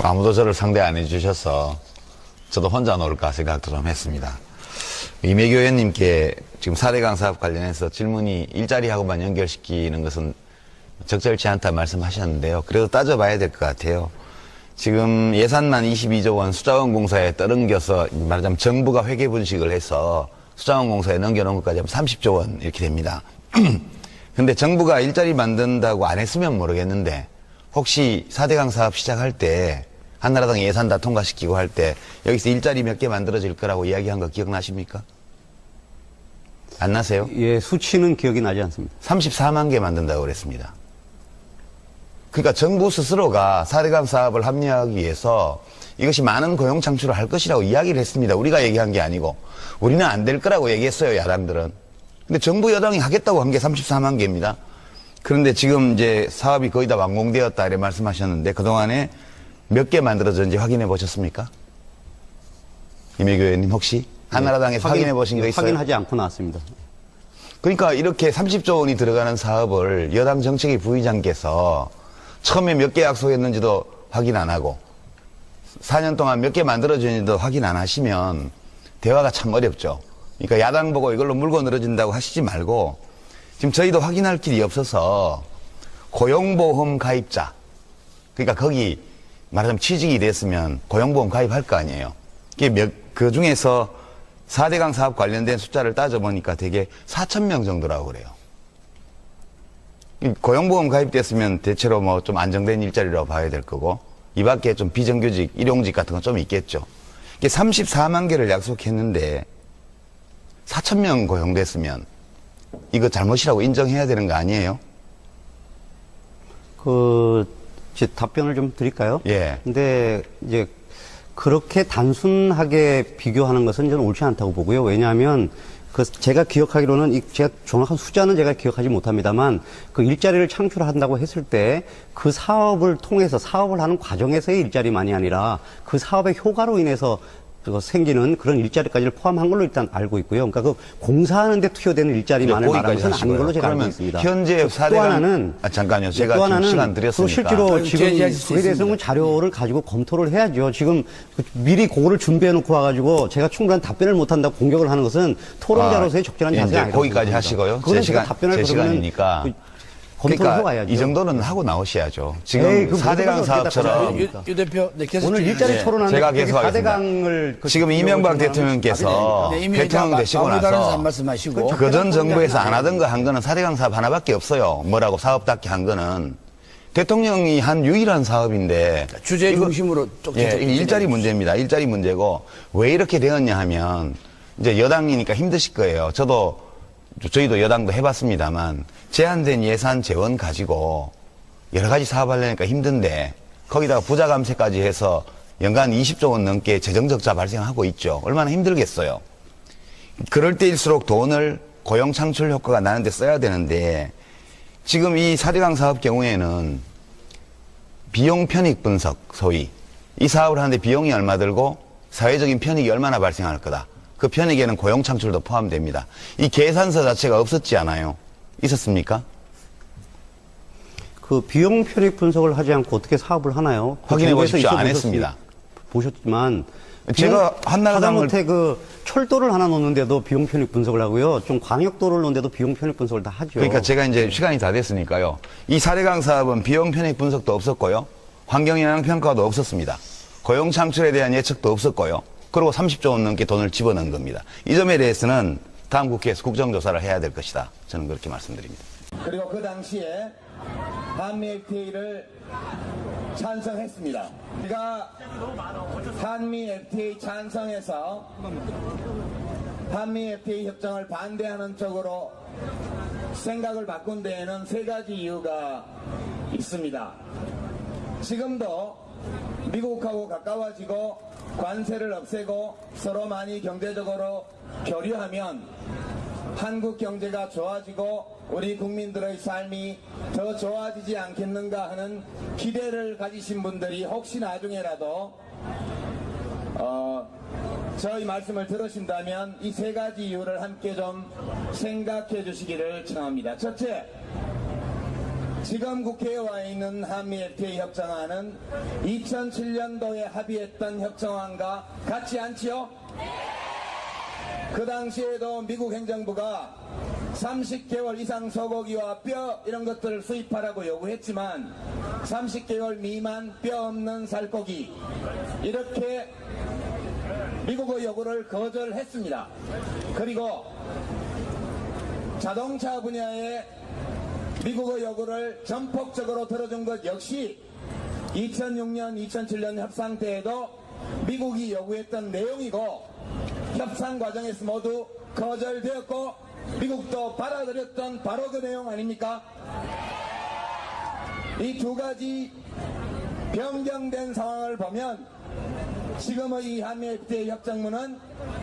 아무도 저를 상대 안 해주셔서 저도 혼자 놓을까 생각도 좀 했습니다. 이매교 의원님께 지금 4대강 사업 관련해서 질문이 일자리하고만 연결시키는 것은 적절치 않다 말씀하셨는데요. 그래도 따져봐야 될 것 같아요. 지금 예산만 22조 원 수자원 공사에 떠넘겨서 말하자면 정부가 회계 분식을 해서 수자원 공사에 넘겨놓은 것까지 하면 30조 원 이렇게 됩니다. 근데 정부가 일자리 만든다고 안 했으면 모르겠는데 혹시 4대강 사업 시작할 때 한나라당 예산 다 통과시키고 할 때 여기서 일자리 몇 개 만들어질 거라고 이야기한 거 기억나십니까? 안 나세요? 예, 수치는 기억이 나지 않습니다. 34만 개 만든다고 그랬습니다. 그러니까 정부 스스로가 4대강 사업을 합리화하기 위해서 이것이 많은 고용 창출을 할 것이라고 이야기를 했습니다. 우리가 얘기한 게 아니고 우리는 안 될 거라고 얘기했어요, 야당들은. 근데 정부 여당이 하겠다고 한 게 34만 개입니다. 그런데 지금 이제 사업이 거의 다 완공되었다 이렇게 말씀하셨는데 그동안에 몇 개 만들어졌는지 확인해 보셨습니까? 이매교 의원님 혹시 한나라당에서 확인해 보신 거 있어요? 확인하지 않고 나왔습니다. 그러니까 이렇게 30조 원이 들어가는 사업을 여당 정책위 부의장께서 처음에 몇 개 약속했는지도 확인 안 하고 4년 동안 몇 개 만들어졌는지도 확인 안 하시면 대화가 참 어렵죠. 그러니까 야당 보고 이걸로 물고 늘어진다고 하시지 말고 지금 저희도 확인할 길이 없어서 고용보험 가입자, 그러니까 거기 말하자면 취직이 됐으면 고용보험 가입할 거 아니에요. 그 중에서 4대강 사업 관련된 숫자를 따져보니까 되게 4,000명 정도라고 그래요. 고용보험 가입됐으면 대체로 뭐 좀 안정된 일자리라고 봐야 될 거고 이 밖에 좀 비정규직, 일용직 같은 건 좀 있겠죠. 이게 34만 개를 약속했는데 4,000명 고용됐으면 이거 잘못이라고 인정해야 되는 거 아니에요? 제 답변을 좀 드릴까요? 예. 근데 이제 그렇게 단순하게 비교하는 것은 저는 옳지 않다고 보고요. 왜냐하면 제가 기억하기로는 제가 정확한 숫자는 제가 기억하지 못합니다만 그 일자리를 창출한다고 했을 때 그 사업을 통해서 사업을 하는 과정에서의 일자리만이 아니라 그 사업의 효과로 인해서 생기는 그런 일자리까지를 포함한 걸로 일단 알고 있고요. 그러니까 그 공사하는 데 투여되는 일자리만을 말하는 것은 아닌 걸로 제가 알고 있습니다. 현재 4대강 또 하나는 잠깐요. 제가 좀 시간 드렸으니까. 실제로 지금 그에 대해서는 자료를 가지고 검토를 해야죠. 지금 미리 그거를 준비해 놓고 와가지고 제가 충분한 답변을 못한다고 공격을 하는 것은 토론자로서의 적절한 자세가 아니라고 거기까지 하시고요. 제 시간이니까. 그러니까 이 정도는 하고 나오셔야죠. 지금 4대강 사업처럼 유 대표, 네, 계속 오늘 일자리 토론하는데 제가 계속 4대강을 지금 이명박 대통령께서 대통령 되시고 나서 그 전 정부에서 안 하던 거 한 거는 4대강 사업 하나밖에 없어요. 뭐라고 사업답게 한 거는 대통령이 한 유일한 사업인데 주제 중심으로 일자리 문제입니다. 일자리 문제고 왜 이렇게 되었냐 하면 이제 여당이니까 힘드실 거예요. 저희도 여당도 해봤습니다만 제한된 예산 재원 가지고 여러 가지 사업하려니까 힘든데 거기다가 부자 감세까지 해서 연간 20조 원 넘게 재정 적자 발생하고 있죠. 얼마나 힘들겠어요. 그럴 때일수록 돈을 고용 창출 효과가 나는데 써야 되는데 지금 이 4대강 사업 경우에는 비용 편익 분석 소위 이 사업을 하는데 비용이 얼마 들고 사회적인 편익이 얼마나 발생할 거다. 그 편익에는 고용 창출도 포함됩니다. 이 계산서 자체가 없었지 않아요? 있었습니까? 그 비용 편익 분석을 하지 않고 어떻게 사업을 하나요? 확인해 보십시오. 안 했습니다. 보셨지만 제가 한나라당을 하다못해 그 철도를 하나 놓는데도 비용 편익 분석을 하고요. 좀 광역도를 놓는데도 비용 편익 분석을 다 하죠. 그러니까 제가 이제 시간이 다 됐으니까요. 이 4대강 사업은 비용 편익 분석도 없었고요. 환경영향 평가도 없었습니다. 고용 창출에 대한 예측도 없었고요. 그리고 30조 원 넘게 돈을 집어넣은 겁니다. 이 점에 대해서는 다음 국회에서 국정조사를 해야 될 것이다. 저는 그렇게 말씀드립니다. 그리고 그 당시에 한미 FTA를 찬성했습니다. 우리가 한미 FTA 찬성해서 한미 FTA 협정을 반대하는 쪽으로 생각을 바꾼 데에는 세 가지 이유가 있습니다. 지금도 미국하고 가까워지고 관세를 없애고 서로 많이 경제적으로 교류하면 한국 경제가 좋아지고 우리 국민들의 삶이 더 좋아지지 않겠는가 하는 기대를 가지신 분들이 혹시 나중에라도 저희 말씀을 들으신다면 이 세 가지 이유를 함께 좀 생각해 주시기를 청합니다. 첫째, 지금 국회에 와 있는 한미 FTA 협정안은 2007년도에 합의했던 협정안과 같지 않지요? 그 당시에도 미국 행정부가 30개월 이상 소고기와 뼈 이런 것들을 수입하라고 요구했지만 30개월 미만 뼈 없는 살코기 이렇게 미국의 요구를 거절했습니다. 그리고 자동차 분야에 미국의 요구를 전폭적으로 들어준 것 역시 2006년, 2007년 협상 때에도 미국이 요구했던 내용이고 협상 과정에서 모두 거절되었고 미국도 받아들였던 바로 그 내용 아닙니까? 이 두 가지 변경된 상황을 보면 지금의 이 한미 FTA 협정문은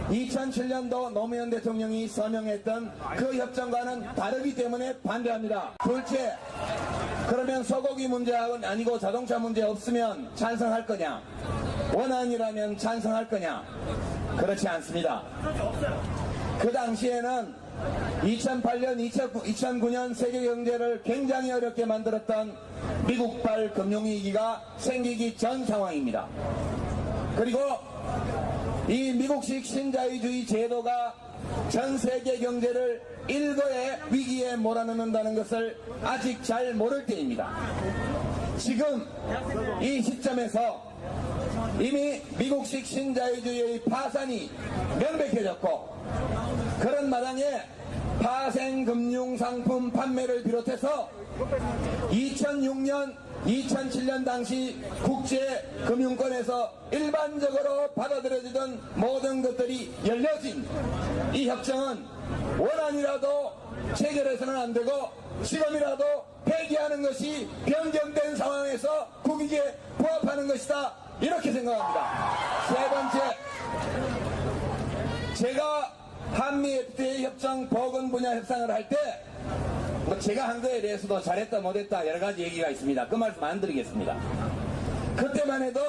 2007년도 노무현 대통령이 서명했던 그 협정과는 다르기 때문에 반대합니다. 둘째, 그러면 소고기 문제는 아니고 자동차 문제 없으면 찬성할 거냐? 원안이라면 찬성할 거냐? 그렇지 않습니다. 그 당시에는 2008년, 2009년 세계 경제를 굉장히 어렵게 만들었던 미국발 금융위기가 생기기 전 상황입니다. 그리고 이 미국식 신자유주의 제도가 전 세계 경제를 일거에 위기에 몰아넣는다는 것을 아직 잘 모를 때입니다. 지금 이 시점에서 이미 미국식 신자유주의의 파산이 명백해졌고 그런 마당에 파생금융상품 판매를 비롯해서 2006년 2007년 당시 국제금융권에서 일반적으로 받아들여지던 모든 것들이 열려진 이 협정은 원안이라도 체결해서는 안 되고 지금이라도 폐기하는 것이 변경된 상황에서 국익에 부합하는 것이다 이렇게 생각합니다. 세 번째, 제가 한미 FTA 협정 보건 분야 협상을 할 때 제가 한 거에 대해서도 잘했다 못했다 여러 가지 얘기가 있습니다. 그 말씀 안 드리겠습니다. 그때만 해도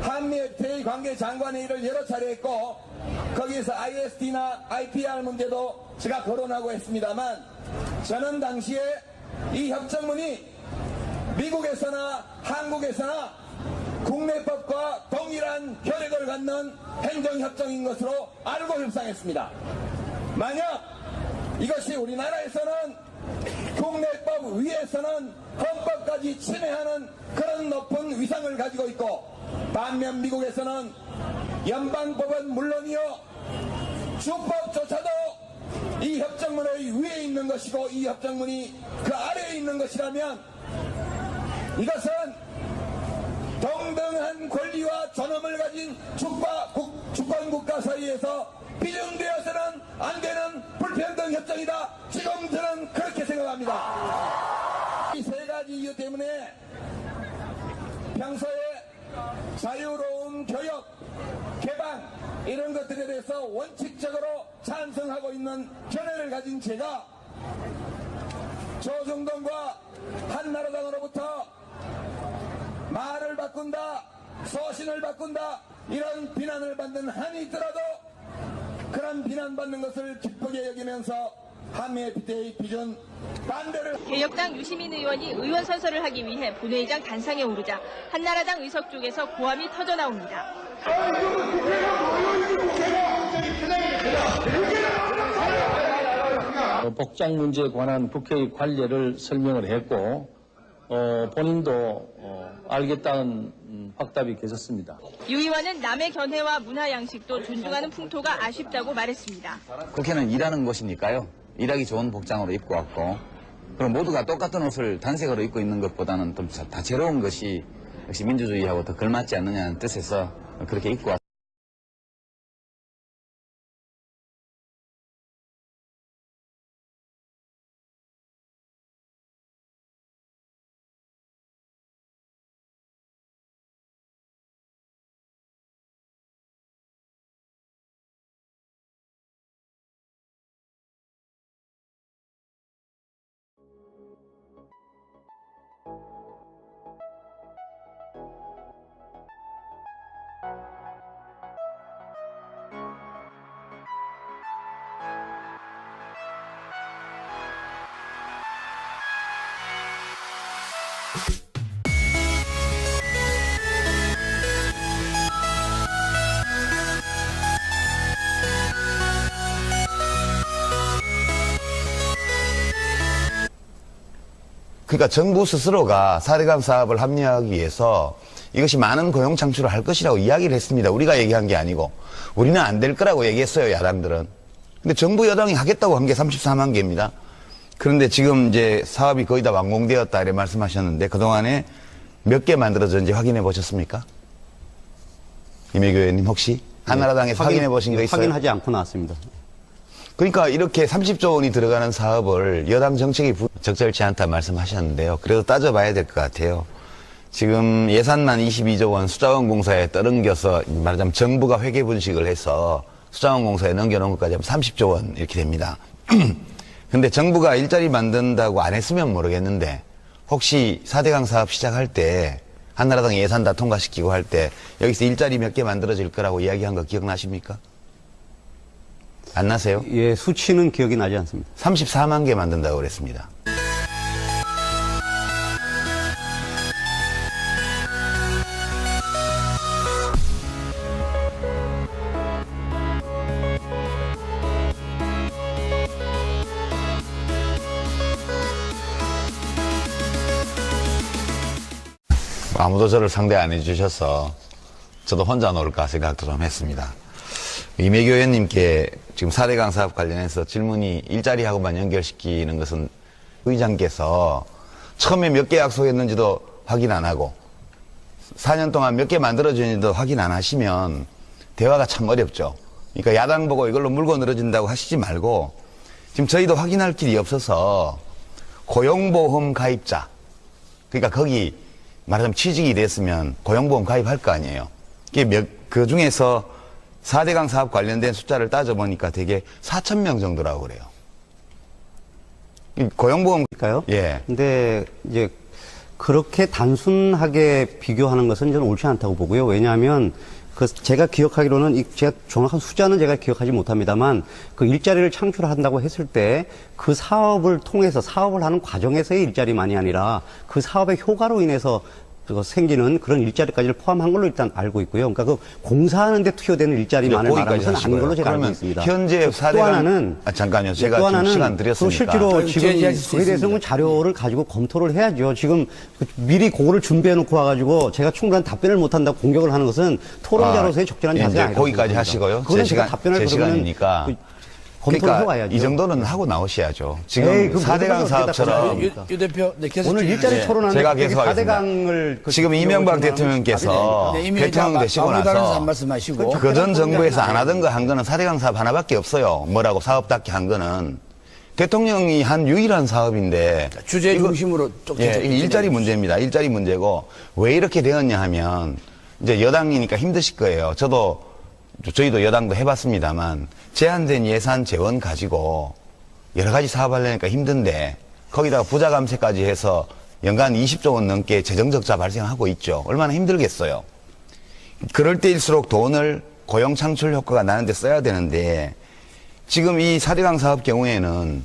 한미 FTA 관계 장관회의를 여러 차례 했고 거기에서 ISD나 IPR 문제도 제가 거론하고 했습니다만 저는 당시에 이 협정문이 미국에서나 한국에서나 국내법과 동일한 효력을 갖는 행정협정인 것으로 알고 협상했습니다. 만약 이것이 우리나라에서는 국내법 위에서는 헌법까지 침해하는 그런 높은 위상을 가지고 있고 반면 미국에서는 연방법은 물론이요 주법조차도 이 협정문의 위에 있는 것이고 이 협정문이 그 아래에 있는 것이라면 이것은 동등한 권리와 존엄을 가진 주권국가 사이에서 비정되어서는 안 되는 불평등 협정이다. 지금 저는 그렇게 생각합니다. 이 세 가지 이유 때문에 평소에 자유로운 교육, 개방 이런 것들에 대해서 원칙적으로 찬성하고 있는 견해를 가진 제가 조중동과 한나라당으로부터 말을 바꾼다, 소신을 바꾼다 이런 비난을 받는 한이 있더라도 그런 비난받는 것을 기쁘게 여기면서 한미 FTA 비전 반대를 개혁당 유시민 의원이 의원 선서를 하기 위해 본회의장 단상에 오르자 한나라당 의석 쪽에서 고함이 터져 나옵니다. 복장 문제에 관한 국회의 관례를 설명을 했고 본인도 알겠다는 확답이 계셨습니다. 유 의원은 남의 견해와 문화 양식도 존중하는 풍토가 아쉽다고 말했습니다. 국회는 일하는 곳이니까요. 일하기 좋은 복장으로 입고 왔고 그럼 모두가 똑같은 옷을 단색으로 입고 있는 것보다는 좀 다채로운 것이 역시 민주주의하고 더 걸맞지 않느냐는 뜻에서 그렇게 입고 왔습니다. 그러니까 정부 스스로가 4대강 사업을 합리화하기 위해서 이것이 많은 고용 창출을 할 것이라고 이야기를 했습니다. 우리가 얘기한 게 아니고. 우리는 안 될 거라고 얘기했어요, 야당들은. 근데 정부 여당이 하겠다고 한 게 34만 개입니다. 그런데 지금 이제 사업이 거의 다 완공되었다 이렇게 말씀하셨는데 그동안에 몇 개 만들어졌는지 확인해 보셨습니까? 이매교 의원님 혹시? 한나라당에서 확인해 보신 거 있어요? 확인하지 않고 나왔습니다. 그러니까 이렇게 30조 원이 들어가는 사업을 여당 정책이 적절치 않다 말씀하셨는데요. 그래도 따져봐야 될 것 같아요. 지금 예산만 22조 원 수자원 공사에 떠넘겨서 말하자면 정부가 회계 분식을 해서 수자원 공사에 넘겨놓은 것까지 하면 30조 원 이렇게 됩니다. 근데 정부가 일자리 만든다고 안 했으면 모르겠는데 혹시 4대강 사업 시작할 때 한나라당 예산 다 통과시키고 할 때 여기서 일자리 몇 개 만들어질 거라고 이야기한 거 기억나십니까? 안 나세요? 예, 수치는 기억이 나지 않습니다. 34만 개 만든다고 그랬습니다. 아무도 저를 상대 안 해주셔서 저도 혼자 놀까 생각도 좀 했습니다. 이매교 의원님께 지금 4대강 사업 관련해서 질문이 일자리하고만 연결시키는 것은 의장께서 처음에 몇 개 약속했는지도 확인 안 하고 4년 동안 몇 개 만들어주는지도 확인 안 하시면 대화가 참 어렵죠. 그러니까 야당 보고 이걸로 물고 늘어진다고 하시지 말고 지금 저희도 확인할 길이 없어서 고용보험 가입자, 그러니까 거기 말하자면 취직이 됐으면 고용보험 가입할 거 아니에요. 그 중에서 4대강 사업 관련된 숫자를 따져보니까 되게 4,000명 정도라고 그래요. 고용보험. 그러니까요. 예. 근데 이제 그렇게 단순하게 비교하는 것은 저는 옳지 않다고 보고요. 왜냐하면 제가 기억하기로는 제가 정확한 숫자는 제가 기억하지 못합니다만 그 일자리를 창출한다고 했을 때 그 사업을 통해서 사업을 하는 과정에서의 일자리만이 아니라 그 사업의 효과로 인해서 생기는 그런 일자리까지를 포함한 걸로 일단 알고 있고요. 그러니까 그 공사하는 데 투여되는 일자리만을 말하는 것은 아닌 걸로 제가 알고 있습니다. 현재 4대강. 또 하나는. 잠깐요. 제가 지금 시간 드렸으니까. 실제로 지금 그에 대해서는 자료를 가지고 검토를 해야죠. 지금 미리 그거를 준비해 놓고 와가지고 제가 충분한 답변을 못한다고 공격을 하는 것은 토론자로서의 적절한 자세가 아니라고 거기까지 하시고요. 제 시간이니까. 검토를 그러니까 해와야죠. 이 정도는 하고 나오셔야죠. 지금 4대강 사업처럼. 유 대표, 네, 계속 오늘 일자리 네, 토론하는 제가 계속 4대강을 지금 이명박 대통령께서 네, 이미 대통령 되시고 나서 안 말씀하시고 그 전 정부에서 안 하던 거 한 거는 4대강 사업 하나밖에 없어요. 뭐라고 사업답게 한 거는. 대통령이 한 유일한 사업인데. 주제 중심으로 예, 이게 일자리 문제입니다. 일자리 문제고 왜 이렇게 되었냐 하면 이제 여당이니까 힘드실 거예요. 저희도 여당도 해봤습니다만 제한된 예산 재원 가지고 여러 가지 사업하려니까 힘든데 거기다가 부자 감세까지 해서 연간 20조 원 넘게 재정 적자 발생하고 있죠. 얼마나 힘들겠어요. 그럴 때일수록 돈을 고용 창출 효과가 나는데 써야 되는데 지금 이 4대강 사업 경우에는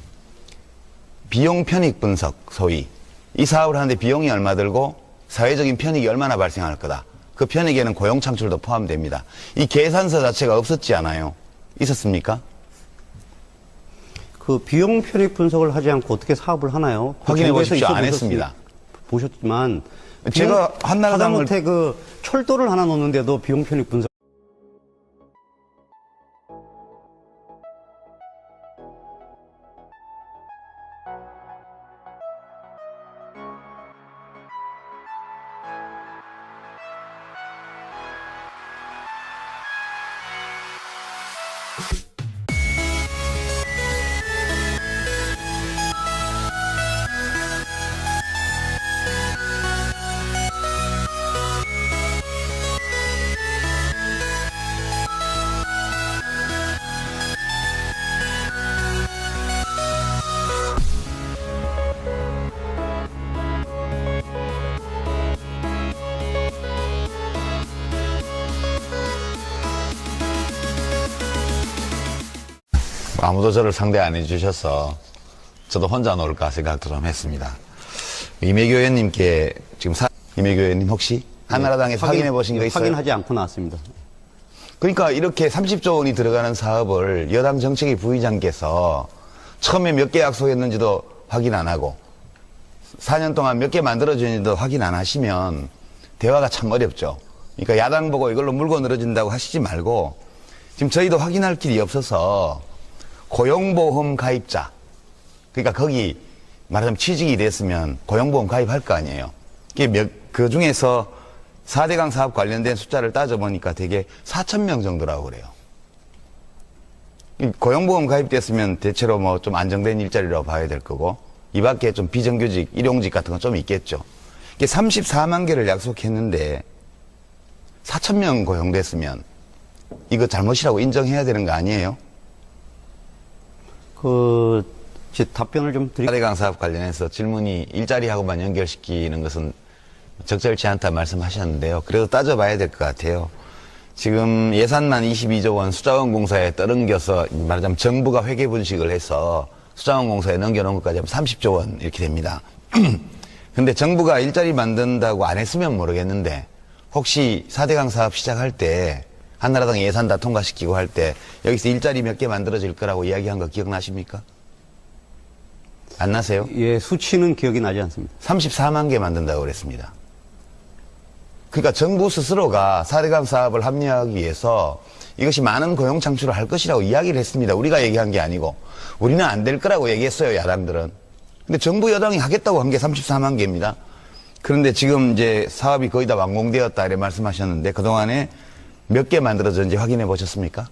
비용 편익 분석 소위 이 사업을 하는데 비용이 얼마 들고 사회적인 편익이 얼마나 발생할 거다. 그 편익에는 고용 창출도 포함됩니다. 이 계산서 자체가 없었지 않아요? 있었습니까? 그 비용 편익 분석을 하지 않고 어떻게 사업을 하나요? 확인해 보십시오. 안 했습니다. 보셨지만 제가 한나라당을 하다못해 그 철도를 하나 놓는데도 비용 편익 분석. 아무도 저를 상대 안 해주셔서 저도 혼자 놀까 생각도 좀 했습니다. 이매교 의원님께 지금 이매교 의원님 혹시 한나라당에서 확인해 보신 거 있어요? 확인하지 않고 나왔습니다. 그러니까 이렇게 30조 원이 들어가는 사업을 여당 정책위 부의장께서 처음에 몇 개 약속했는지도 확인 안 하고 4년 동안 몇 개 만들어졌는지도 확인 안 하시면 대화가 참 어렵죠. 그러니까 야당 보고 이걸로 물고 늘어진다고 하시지 말고 지금 저희도 확인할 길이 없어서 고용보험 가입자, 그러니까 거기 말하자면 취직이 됐으면 고용보험 가입할 거 아니에요. 그 중에서 4대강 사업 관련된 숫자를 따져보니까 되게 4,000명 정도라고 그래요. 고용보험 가입됐으면 대체로 뭐 좀 안정된 일자리라고 봐야 될 거고, 이 밖에 좀 비정규직, 일용직 같은 건 좀 있겠죠. 이게 34만 개를 약속했는데 4,000명 고용됐으면 이거 잘못이라고 인정해야 되는 거 아니에요? 제 답변을 좀 드릴게요. 4대강 사업 관련해서 질문이 일자리하고만 연결시키는 것은 적절치 않다 말씀하셨는데요. 그래도 따져봐야 될 것 같아요. 지금 예산만 22조 원 수자원공사에 떠넘겨서 말하자면 정부가 회계 분식을 해서 수자원공사에 넘겨놓은 것까지 하면 30조 원 이렇게 됩니다. 근데 정부가 일자리 만든다고 안 했으면 모르겠는데 혹시 4대강 사업 시작할 때 한나라당 예산 다 통과시키고 할 때 여기서 일자리 몇 개 만들어질 거라고 이야기한 거 기억나십니까? 안 나세요? 예, 수치는 기억이 나지 않습니다. 34만 개 만든다고 그랬습니다. 그러니까 정부 스스로가 4대강 사업을 합리화하기 위해서 이것이 많은 고용 창출을 할 것이라고 이야기를 했습니다. 우리가 얘기한 게 아니고 우리는 안 될 거라고 얘기했어요, 야당들은. 근데 정부 여당이 하겠다고 한 게 34만 개입니다. 그런데 지금 이제 사업이 거의 다 완공되었다 이렇게 말씀하셨는데 그동안에 몇 개 만들어졌는지 확인해 보셨습니까?